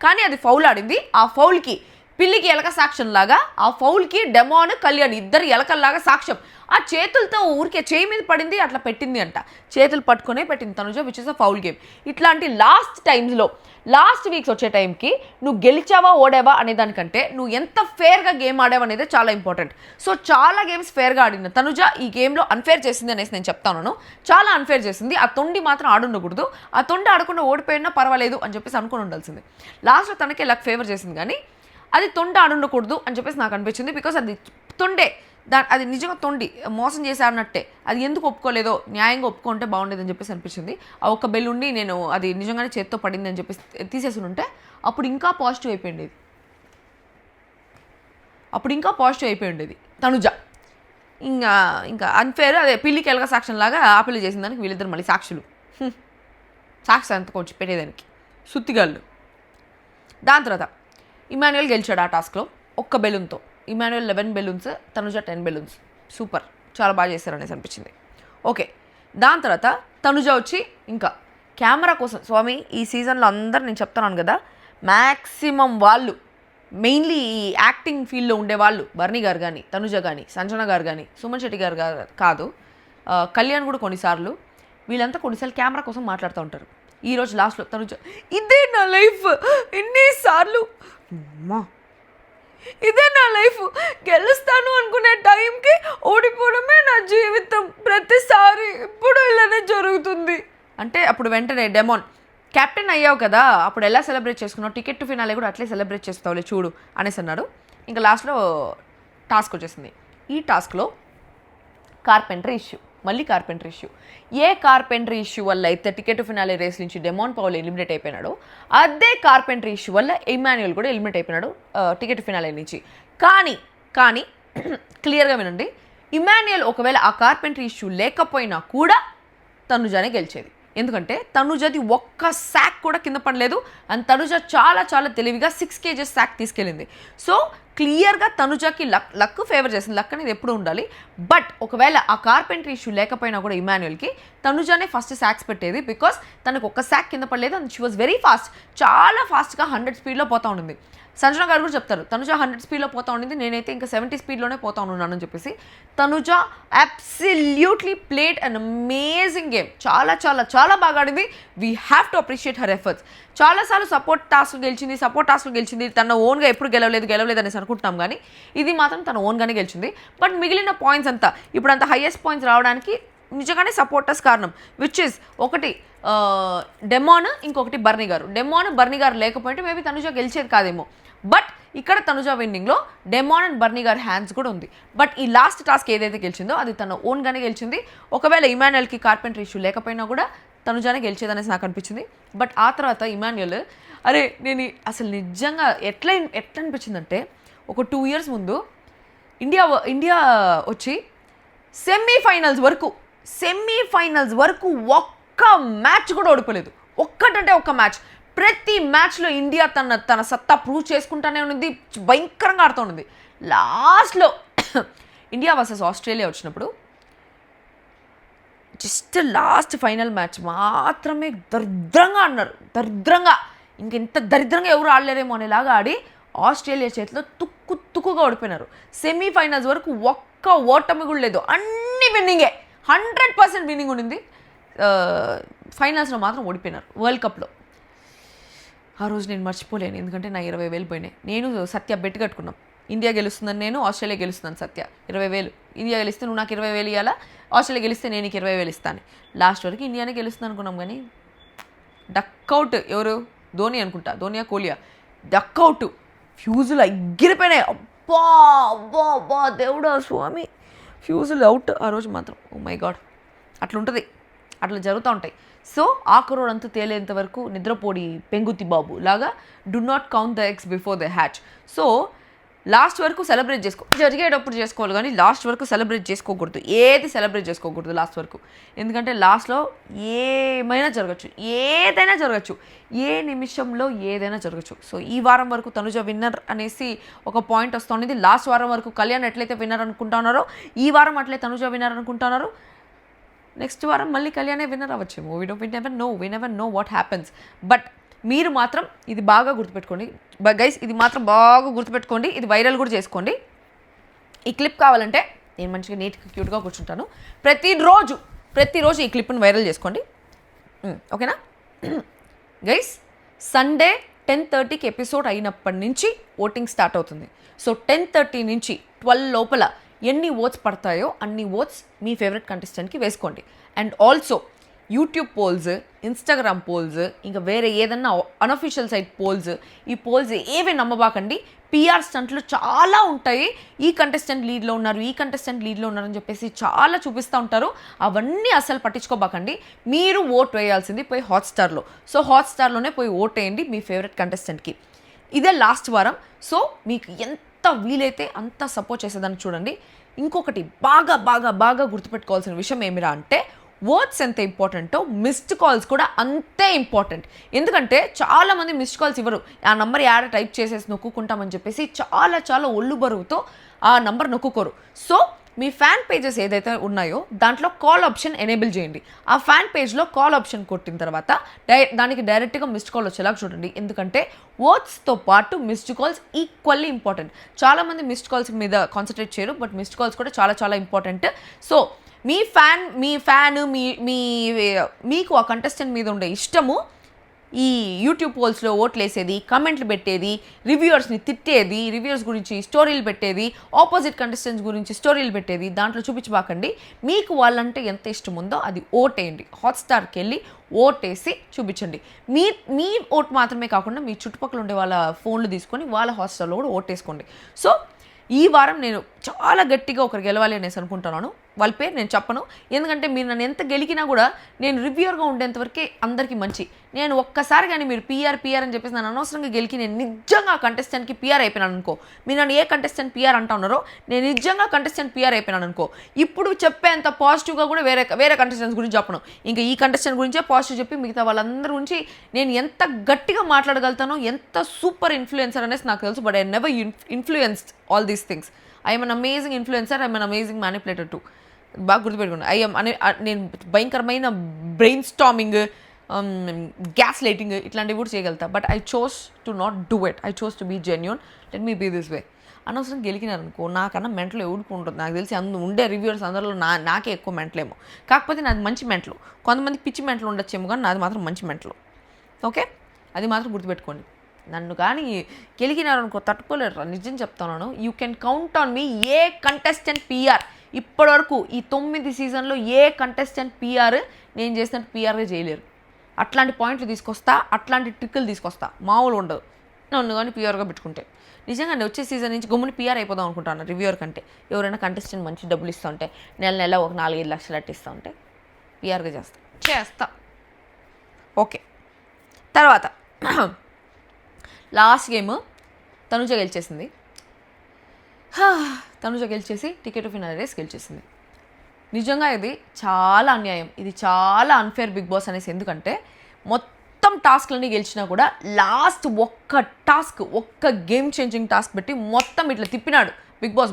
కానీ అది ఫౌల్ ఆడింది. ఆ ఫౌల్కి పిల్లికి ఎలక సాక్ష్యం లాగా ఆ ఫౌల్కి డెమాన్ కళ్యాణ్ ఇద్దరు ఎలకల్లాగా సాక్ష్యం. ఆ చేతులతో ఊరికే చేయి మీద పడింది అట్లా పెట్టింది అంట, చేతులు పట్టుకునే పెట్టింది Tanuja, which is a foul game. ఇట్లాంటి లాస్ట్ వీక్స్ వచ్చే టైంకి నువ్వు గెలిచావా ఓడావా అనే దానికంటే నువ్వు ఎంత ఫేర్గా గేమ్ ఆడావు అనేది చాలా ఇంపార్టెంట్. సో చాలా గేమ్స్ ఫేర్గా ఆడిన తనుజ ఈ గేమ్లో అన్ఫేర్ చేసింది అనేసి నేను చెప్తాను. చాలా అన్ఫేర్ చేసింది. ఆ తొండి మాత్రం ఆడుండకూడదు, ఆ తొండి ఆడకుండా ఓడిపోయినా పర్వాలేదు అని చెప్పేసి అనుకుని ఉండాల్సింది. లాస్ట్లో తనకే లక్ ఫేవర్ చేసింది, కానీ అది తొండి ఆడుండకూడదు అని చెప్పేసి నాకు అనిపించింది. బికాస్ అది తొండే, అది నిజంగా తొండి మోసం చేశారన్నట్టే. అది ఎందుకు ఒప్పుకోలేదో న్యాయంగా ఒప్పుకుంటే బాగుండేదని చెప్పేసి అనిపించింది. ఆ ఒక్క బెల్ ఉండి నేను అది నిజంగానే చేత్తో పడింది అని చెప్పేసి తీసేసి ఉంటే అప్పుడు ఇంకా పాజిటివ్ అయిపోయి ఉండేది తనుజ. ఇంకా అన్ఫేర్, అదే పిల్లికి ఎలక సాక్ష్యం లాగా ఆ పిల్లి చేసిన దానికి వీళ్ళిద్దరు మళ్ళీ సాక్షులు, సాక్షి అంత కొంచెం పెట్టేదానికి సుత్తిగాళ్ళు. దాని తర్వాత ఇమాన్యుయల్ గెలిచాడు ఆ టాస్క్లో ఒక్క బెలూన్తో. Emmanuel 11 balloons, Tanuja 10 balloons. Super, చాలా బాగా చేశారనేసి అనిపించింది. ఓకే, దాని తర్వాత తనుజ వచ్చి ఇంకా కెమెరా కోసం స్వామి ఈ సీజన్లో అందరు నేను చెప్తున్నాను కదా, మ్యాక్సిమం వాళ్ళు మెయిన్లీ ఈ యాక్టింగ్ ఫీల్డ్లో ఉండేవాళ్ళు, బర్నీ గారు కానీ, తనుజ కానీ, సంజన గారు కానీ, సుమన్ శెట్టి గారు కాదు, కళ్యాణ్ కూడా కొన్నిసార్లు, వీళ్ళంతా కొన్నిసార్లు కెమెరా కోసం మాట్లాడుతూ ఉంటారు. ఈరోజు లాస్ట్లో తనుజ, ఇదే నా లైఫ్, ఎన్నిసార్లు అమ్మా ఇదే నా లైఫ్, గెలుస్తాను అనుకునే టైంకి ఓడిపోవడమే నా జీవితం, ప్రతిసారి ఇప్పుడు ఇలానే జరుగుతుంది అంటే అప్పుడు వెంటనే డెమాన్, కెప్టెన్ అయ్యావు కదా అప్పుడు ఎలా సెలబ్రేట్ చేసుకున్నావు, టికెట్ టు ఫినాలే కూడా అట్లే సెలబ్రేట్ చేస్తావులే చూడు అనేసి అన్నాడు. ఇంకా లాస్ట్లో టాస్క్ వచ్చేసింది. ఈ టాస్క్లో కార్పెంటరీ ఇష్యూ. ఏ కార్పెంటరీ ఇష్యూ వల్ల అయితే టికెట్ ఫినాలే రేస్ నుంచి డెమాన్ పౌల్ ఎలిమినేట్ అయిపోయినాడు, అదే కార్పెంటరీ ఇష్యూ వల్ల ఇమాన్యుయల్ కూడా ఎలిమినేట్ అయిపోయినాడు టికెట్ ఫినాలే నుంచి. కానీ క్లియర్గా వినండి, ఇమాన్యుయల్ ఒకవేళ ఆ కార్పెంటరీ ఇష్యూ లేకపోయినా కూడా తనుజానే గెలిచేది. ఎందుకంటే తనుజది ఒక్క శాక్ కూడా కింద పడలేదు, అండ్ తనుజ చాలా చాలా తెలివిగా 6 kg శాక్ తీసుకెళ్ళింది. సో క్లియర్గా తనుజకి లక్ ఫేవర్ చేసింది. లక్ అనేది ఎప్పుడు ఉండాలి, బట్ ఒకవేళ ఆ కార్పెంటరీ ఇష్యూ లేకపోయినా కూడా ఇమాన్యుయల్కి తనుజానే ఫస్ట్ శాక్స్ పెట్టేది. బికాస్ తనకు ఒక్క శాక్ కింద పడలేదు, and she was very fast, చాలా ఫాస్ట్గా 100 స్పీడ్లో పోతూ ఉండింది. సంజన గారు కూడా చెప్తారు తనుజ 100 స్పీడ్లో పోతా ఉండింది, నేనైతే ఇంకా 70 స్పీడ్లోనే పోతా ఉన్నానని చెప్పేసి. Tanuja absolutely played an amazing game, చాలా చాలా చాలా బాగా ఆడింది. We have to appreciate her efforts. చాలాసార్లు సపోర్ట్ టాస్క్ గెలిచింది, తన ఓన్గా ఎప్పుడు గెలవలేదు అనేసి అనుకుంటున్నాం, కానీ ఇది మాత్రం తన ఓన్గానే గెలిచింది. బట్ మిగిలిన పాయింట్స్ అంతా ఇప్పుడు అంత హైయెస్ట్ పాయింట్స్ రావడానికి నిజంగానే సపోర్టర్స్ కారణం, విచ్ ఇస్ ఒకటి డెమాన్, ఇంకొకటి బర్నీ గారు. బర్నీ గారు లేకపోతే మేబీ తనుజ గెలిచేది కాదేమో, బట్ ఇక్కడ తనుజ విన్నింగ్లో డెమాన్ అండ్ బర్నీ గారి హ్యాండ్స్ కూడా ఉంది. బట్ ఈ లాస్ట్ టాస్క్ ఏదైతే గెలిచిందో అది తన ఓన్గానే గెలిచింది. ఒకవేళ ఇమాన్యుయల్కి కార్పెంటరీ ఇష్యూ లేకపోయినా కూడా తనుజానే గెలిచేదనేసి నాకు అనిపించింది. బట్ ఆ తర్వాత ఇమాన్యుయల్, అరే నేను అసలు నిజంగా ఎట్లా అనిపించిందంటే, ఒక 2 years ముందు ఇండియా వచ్చి సెమీఫైనల్స్ వరకు ఒక్క మ్యాచ్ కూడా ఓడిపోలేదు. ఒక్కటంటే ఒక్క మ్యాచ్. ప్రతి మ్యాచ్లో ఇండియా తన సత్తా ప్రూవ్ చేసుకుంటానే ఉన్నది, భయంకరంగా ఆడుతూ ఉన్నది. లాస్ట్లో ఇండియా వర్సెస్ ఆస్ట్రేలియా వచ్చినప్పుడు జస్ట్ లాస్ట్ ఫైనల్ మ్యాచ్ మాత్రమే దరిద్రంగా ఆడినారు, ఇంకెంత దరిద్రంగా ఎవరు ఆడలేరేమో అనేలాగా ఆడి ఆస్ట్రేలియా చేతిలో తుక్కుగా ఓడిపోయినారు. సెమీఫైనల్స్ వరకు ఒక్క ఓటమి కూడా లేదు, అన్ని విన్నింగే, 100% విన్నింగ్ ఉండింది. ఫైనల్స్లో మాత్రం ఓడిపోయినారు వరల్డ్ కప్లో. ఆ రోజు నేను మర్చిపోలేను, ఎందుకంటే నా 20,000 పోయినాయి. నేను సత్య బెట్ కట్టుకున్నాం, ఇండియా గెలుస్తుందని, నేను ఆస్ట్రేలియా గెలుస్తున్నాను. సత్య 20,000, ఇండియా గెలిస్తే నువ్వు నాకు 20,000 ఇవ్వాలా, ఆస్ట్రేలియా గెలిస్తే నేను నీకు 20,000 ఇస్తాను. లాస్ట్ వరకు ఇండియానే గెలుస్తుంది అనుకున్నాం, కానీ డక్అవుట్. ఎవరు? ధోని అనుకుంటా, ధోనియా కోహ్లియా, డక్అవుట్. ఫ్యూజులు ఎగిరిపోయినాయి. అబ్బా దేవుడా స్వామి, ఫ్యూజులు అవుట్ ఆ రోజు మాత్రం. ఓ మై గాడ్, అట్లుంటుంది, అట్లా జరుగుతూ ఉంటాయి. సో ఆకురోడంతా తేలేంత వరకు నిద్రపోడి పెంగుతి బాబు లాగా do not count the eggs before the hatch. So last వరకు సెలబ్రేట్ జరిగేటప్పుడు చేసుకోవాలి, కానీ లాస్ట్ వరకు సెలబ్రేట్ చేసుకోకూడదు, ఏది సెలబ్రేట్ చేసుకోకూడదు లాస్ట్ వరకు. ఎందుకంటే లాస్ట్లో ఏదైనా జరగచ్చు, ఏ నిమిషంలో ఏదైనా జరగచ్చు. సో ఈ వారం వరకు తనుజ విన్నర్ అనేసి ఒక పాయింట్ వస్తుంది. లాస్ట్ వారం వరకు కళ్యాణ్ ఎట్లయితే విన్నర్ అనుకుంటున్నారో, ఈ వారం అట్లే తనుజ విన్నర్ అనుకుంటున్నారు. నెక్స్ట్ వారం మళ్ళీ కళ్యాణే విన్నర్ అవ్వచ్చేమో. We never know what happens. But మీరు మాత్రం ఇది బాగా గుర్తుపెట్టుకోండి గైస్, ఇది మాత్రం బాగా గుర్తుపెట్టుకోండి, ఇది వైరల్ కూడా చేసుకోండి. ఈ క్లిప్ కావాలంటే నేను మంచిగా నీట్గా క్యూట్గా కూర్చుంటాను. ప్రతిరోజు ఈ క్లిప్ని వైరల్ చేసుకోండి, ఓకేనా గైస్? సండే 10:30కి ఎపిసోడ్ అయినప్పటి నుంచి ఓటింగ్ స్టార్ట్ అవుతుంది. సో 10:30 నుంచి 12 లోపల ఎన్ని ఓట్స్ పడతాయో అన్ని ఓట్స్ మీ ఫేవరెట్ కంటెస్టెంట్కి వేసుకోండి. And also YouTube polls, Instagram polls, ఇంకా వేరే ఏదన్నా అన్అఫీషియల్ సైట్ పోల్స్, ఈ పోల్స్ ఏవే నమ్మబాకండి. పిఆర్ స్టంట్లు చాలా ఉంటాయి. ఈ కంటెస్టెంట్ లీడ్లో ఉన్నారు, ఈ కంటెస్టెంట్ లీడ్లో ఉన్నారని చెప్పేసి చాలా చూపిస్తూ ఉంటారు. అవన్నీ అసలు పట్టించుకోబాకండి. మీరు ఓట్ వేయాల్సింది పోయి హాట్స్టార్లో. సో హాట్స్టార్లోనే పోయి ఓట్ వేయండి మీ ఫేవరెట్ కంటెస్టెంట్కి. ఇదే లాస్ట్ వారం. సో మీకు ఎంత వీలైతే అంత సపోర్ట్ చేసేదాన్ని చూడండి. ఇంకొకటి బాగా బాగా బాగా గుర్తుపెట్టుకోవాల్సిన విషయం ఏమిరా అంటే, ఓట్స్ ఎంత ఇంపార్టెంటో మిస్డ్ కాల్స్ కూడా అంతే ఇంపార్టెంట్. ఎందుకంటే చాలామంది మిస్డ్ కాల్స్ ఇవ్వరు. ఆ నంబర్ యాడ టైప్ చేసేసి నొక్కుంటామని చెప్పేసి చాలా ఒళ్ళు బరువుతో ఆ నంబర్ నొక్కుకోరు. సో మీ ఫ్యాన్ పేజెస్ ఏదైతే ఉన్నాయో దాంట్లో కాల్ ఆప్షన్ ఎనేబుల్ చేయండి. ఆ ఫ్యాన్ పేజ్లో కాల్ ఆప్షన్ కొట్టిన తర్వాత దానికి డైరెక్ట్గా మిస్డ్ కాల్ వచ్చేలాగా చూడండి. ఎందుకంటే ఓట్స్తో పాటు మిస్డ్ కాల్స్ ఈక్వల్లీ ఇంపార్టెంట్. చాలామంది మిస్డ్ కాల్స్ మీద కాన్సన్ట్రేట్ చేయరు, బట్ మిస్డ్ కాల్స్ కూడా చాలా ఇంపార్టెంట్. సో మీకు ఆ కంటెస్టెంట్ మీద ఉండే ఇష్టము ఈ యూట్యూబ్ పోల్స్లో ఓట్లు వేసేది, కమెంట్లు పెట్టేది, రివ్యూవర్స్ని తిట్టేది, రివ్యూవర్స్ గురించి స్టోరీలు పెట్టేది, ఆపోజిట్ కంటెస్టెంట్స్ గురించి స్టోరీలు పెట్టేది, దాంట్లో చూపించబాకండి. మీకు వాళ్ళంటే ఎంత ఇష్టం ఉందో అది ఓటేయండి. హాట్స్టార్కి వెళ్ళి ఓటేసి చూపించండి. మీ ఓట్ మాత్రమే కాకుండా మీ చుట్టుపక్కల ఉండే వాళ్ళ ఫోన్లు తీసుకొని వాళ్ళ హాట్స్టార్లో కూడా ఓటేసుకోండి. సో ఈ వారం నేను చాలా గట్టిగా ఒకరు గెలవాలి అనేసి అనుకుంటున్నాను. వాళ్ళ పేరు నేను చెప్పను, ఎందుకంటే మీరు నన్ను ఎంత గెలికినా కూడా నేను రివ్యూవర్గా ఉండేంతవరకే అందరికీ మంచి. నేను ఒక్కసారి కానీ మీరు పిఆర్ అని చెప్పేసి నన్ను అనవసరంగా గెలికి నేను నిజంగా ఆ కంటెస్టెంట్కి పిఆర్ అయిపోయినాను అనుకో, మీరు నన్ను ఏ కంటెస్టెంట్ పిఆర్ అంటా ఉన్నారో నేను నిజంగా కంటెస్టెంట్ పిఆర్ అయిపోయినాను అనుకో, ఇప్పుడు చెప్పేంత పాజిటివ్గా కూడా వేరే కంటెస్టెంట్స్ గురించి చెప్పను. ఇంకా ఈ కంటెస్టెంట్ గురించే పాజిటివ్ చెప్పి మిగతా వాళ్ళందరి గురించి నేను ఎంత గట్టిగా మాట్లాడగలుగుతానో, ఎంత సూపర్ ఇన్ఫ్లుయెన్సర్ అనేసి నాకు తెలుసు. But I never influenced all these things. I'm an amazing influencer, I'm an amazing manipulator to. బాగా గుర్తుపెట్టుకోండి. నేను భయంకరమైన బ్రెయిన్ స్టామింగ్, గ్యాస్ లైటింగ్ ఇట్లాంటివి కూడా చేయగలుగుతా. But I chose to not do it. I chose to be genuine. Let me be this way. అనవసరం గెలికినారనుకో నాకన్నా మెంటలు ఎవరికి ఉంటుంది నాకు తెలిసి. ఉండే రివ్యూవర్స్ అందరిలో నాకే ఎక్కువ మెంటలేమో. కాకపోతే నాది మంచి మెంటలు. కొంతమంది పిచ్చి మెంటలు ఉండొచ్చేమో, కానీ నాది మాత్రం మంచి మెంటలు. ఓకే, అది మాత్రం గుర్తుపెట్టుకోండి. నన్ను కానీ గెలికినారనుకో తట్టుకోలేరు, నిజం చెప్తున్నాను. You can count on me. A contestant PR ఇప్పటివరకు ఈ 9 సీజన్లో ఏ కంటెస్టెంట్ పిఆర్ నేను చేసినట్టు పిఆర్గా చేయలేరు. అట్లాంటి పాయింట్లు తీసుకొస్తా, అట్లాంటి ట్రిక్కులు తీసుకొస్తా, మామూలు ఉండదు. నన్ను కానీ పిఆర్గా పెట్టుకుంటే నిజంగా వచ్చే సీజన్ నుంచి గమ్ముని పిఆర్ అయిపోదాం అనుకుంటాను రివ్యూవర్ కంటే. ఎవరైనా కంటెస్టెంట్ మంచి డబ్బులు ఇస్తూ ఉంటే, నెల ఒక 4-5 లక్షలు అట్టిస్తూ ఉంటే పిఆర్గా చేస్తా. ఓకే, తర్వాత లాస్ట్ గేమ్ తనుజ గెలిచేసింది. తనుజ గెలిచేసి టికెట్ ఆఫ్ ఫినాలే రేస్ గెలిచేసింది. నిజంగా ఇది చాలా అన్యాయం, ఇది చాలా అన్ఫేర్ బిగ్ బాస్ అనేసి. ఎందుకంటే మొత్తం టాస్క్లన్నీ గెలిచినా కూడా లాస్ట్ ఒక్క గేమ్ చేంజింగ్ టాస్క్ పెట్టి మొత్తం ఇట్లా తిప్పినాడు బిగ్ బాస్.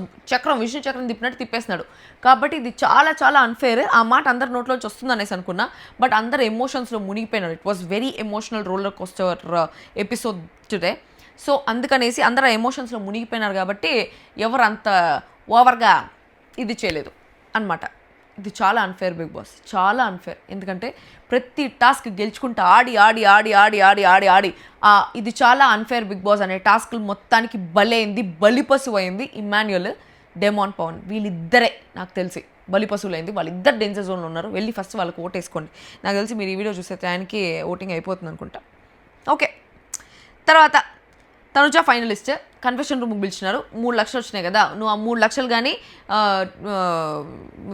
విష్ణు చక్రం తిప్పినట్టు తిప్పేసినాడు. కాబట్టి ఇది చాలా అన్ఫేర్. ఆ మాట అందరి నోట్లోంచి వస్తుంది అనేసి అనుకున్నా, బట్ అందరు ఎమోషన్స్లో మునిగిపోయినారు. It was very emotional roller coaster episode today. So అందుకనేసి అందరూ ఎమోషన్స్లో మునిగిపోయినారు. కాబట్టి ఎవరు అంత ఓవర్గా ఇది చేయలేదు అనమాట. ఇది చాలా అన్ఫేర్ బిగ్ బాస్, చాలా అన్ఫేర్. ఎందుకంటే ప్రతి టాస్క్ గెలుచుకుంటూ ఆడి ఇది చాలా అన్ఫేర్ బిగ్ బాస్ అనే టాస్క్లు మొత్తానికి బలిపశువు అయింది ఇమ్మాన్యుయల్, డెమాన్ పవన్. వీళ్ళిద్దరే నాకు తెలిసి బలిపశువులు అయింది. వాళ్ళిద్దరు డేంజర్ జోన్లో ఉన్నారు. వెళ్ళి ఫస్ట్ వాళ్ళకి ఓటేసుకోండి. నాకు తెలిసి మీరు ఈ వీడియో చూసే టైంకి ఓటింగ్ అయిపోతుంది అనుకుంటా. ఓకే, తర్వాత తనుజ ఫైనలిస్ట్. కన్ఫెషన్ రూమ్కి పిలిచినారు. 3 లక్షలు వచ్చినాయి కదా, నువ్వు ఆ 3 లక్షలు కానీ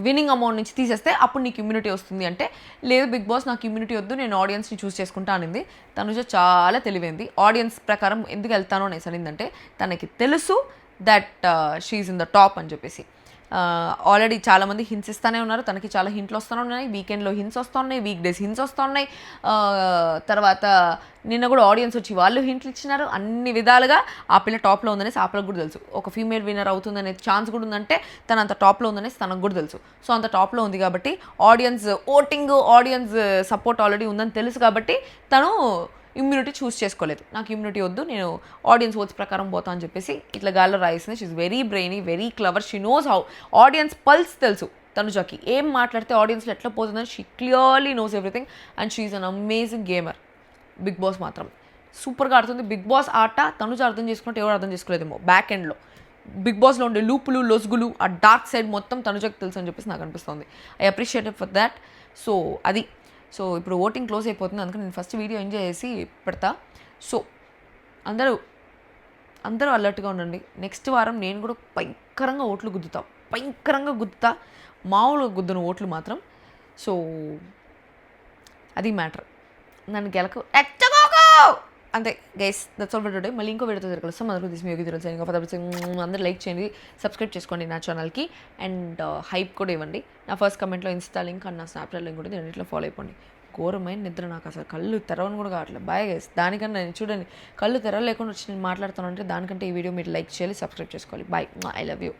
విన్నింగ్ అమౌంట్ నుంచి తీసేస్తే అప్పుడు నీకు ఇమ్యూనిటీ వస్తుంది అంటే, లేదు బిగ్ బాస్ నాకు ఇమ్యూనిటీ వద్దు, నేను ఆడియన్స్ని చూస్ చేసుకుంటా అనింది. తనుజ చాలా తెలివైంది. ఆడియన్స్ ప్రకారం ఎందుకు వెళ్తాను అనేసి అనిందంటే, తనకి తెలుసు that she's in the top అని చెప్పేసి. ఆల్రెడీ చాలామంది హింట్స్ ఇస్తూనే ఉన్నారు. తనకి చాలా హింట్లు వస్తూనే ఉన్నాయి. వీకెండ్లో హింట్స్ వస్తున్నాయి, వీక్ డేస్ హింట్స్ వస్తున్నాయి. తర్వాత నిన్న కూడా ఆడియన్స్ వచ్చి వాళ్ళు హింట్లు ఇచ్చినారు. అన్ని విధాలుగా ఆ పిల్ల టాప్లో ఉందనేసి ఆ పిల్లకి కూడా తెలుసు. ఒక ఫీమేల్ విన్నర్ అవుతుందనే ఛాన్స్ కూడా ఉందంటే తను అంత టాప్లో ఉందనేసి తనకు కూడా తెలుసు. సో అంత టాప్లో ఉంది కాబట్టి audience voting, audience support already ఉందని తెలుసు కాబట్టి తను ఇమ్యూనిటీ చూస్ చేసుకోలేదు. నాకు ఇమ్యూనిటీ వద్దు, నేను ఆడియన్స్ ఓట్స్ ప్రకారం పోతా అని చెప్పేసి ఇట్లా గాల్లో రాయిస్తుంది. She's very brainy, very clever, she knows how audience pulse తెలుసు తనుజాకి, ఏం మాట్లాడితే ఆడియన్స్లో ఎట్లా పోతుందని she clearly knows everything and she is an amazing gamer. Bigg Boss మాత్రం సూపర్గా ఆడుతుంది. బిగ్ బాస్ ఆట తనుజ అర్థం చేసుకుంటే ఎవరు అర్థం చేసుకోలేదేమో. బ్యాక్ ఎండ్లో బిగ్ బాస్లో ఉండే లూపులు, లొసుగులు, ఆ డార్క్ సైడ్ మొత్తం తనుజకి తెలుసు అని చెప్పేసి నాకు అనిపిస్తుంది. I appreciate for that. So అది. సో ఇప్పుడు ఓటింగ్ క్లోజ్ అయిపోతుంది, అందుకని నేను ఫస్ట్ వీడియో ఎంజాయ్ చేసి పెడతా. సో అందరూ అలర్ట్గా ఉండండి. నెక్స్ట్ వారం నేను కూడా భయంకరంగా ఓట్లు గుద్దుతా, మామూలుగా గుద్దును ఓట్లు మాత్రం. సో అది మ్యాటర్. నన్ను గెలకు ఎచ్చగోకు అంతే guys. That's all for today. మళ్ళీ ఇంకో వీడియోతో కలుస్తాం. అందరూ దిస్ మీ యోగి తెలుసు. అందరూ లైక్ చేయండి, సబ్స్క్రైబ్ చేసుకోండి నా ఛానల్కి అండ్ హైప్ కూడా ఇవ్వండి. నా ఫస్ట్ కమెంట్లో ఇన్స్టా లింక్ అండ్ నా స్నాప్చాట్ లింక్ కూడా రెండిట్లో ఫాలో అయిపోండి. ఘోరమైన నిద్ర, నాకు అసలు కళ్ళు తెరవని కూడా కావట్లేదు. Bye guys. దానికన్నా నేను చూడండి కళ్ళు తెరవలేకుండా వచ్చి నేను మాట్లాడుతానంటే దానికంటే ఈ వీడియో మీరు లైక్ చేయాలి, సబ్స్క్రైబ్ చేసుకోవాలి. బాయ్. I love you.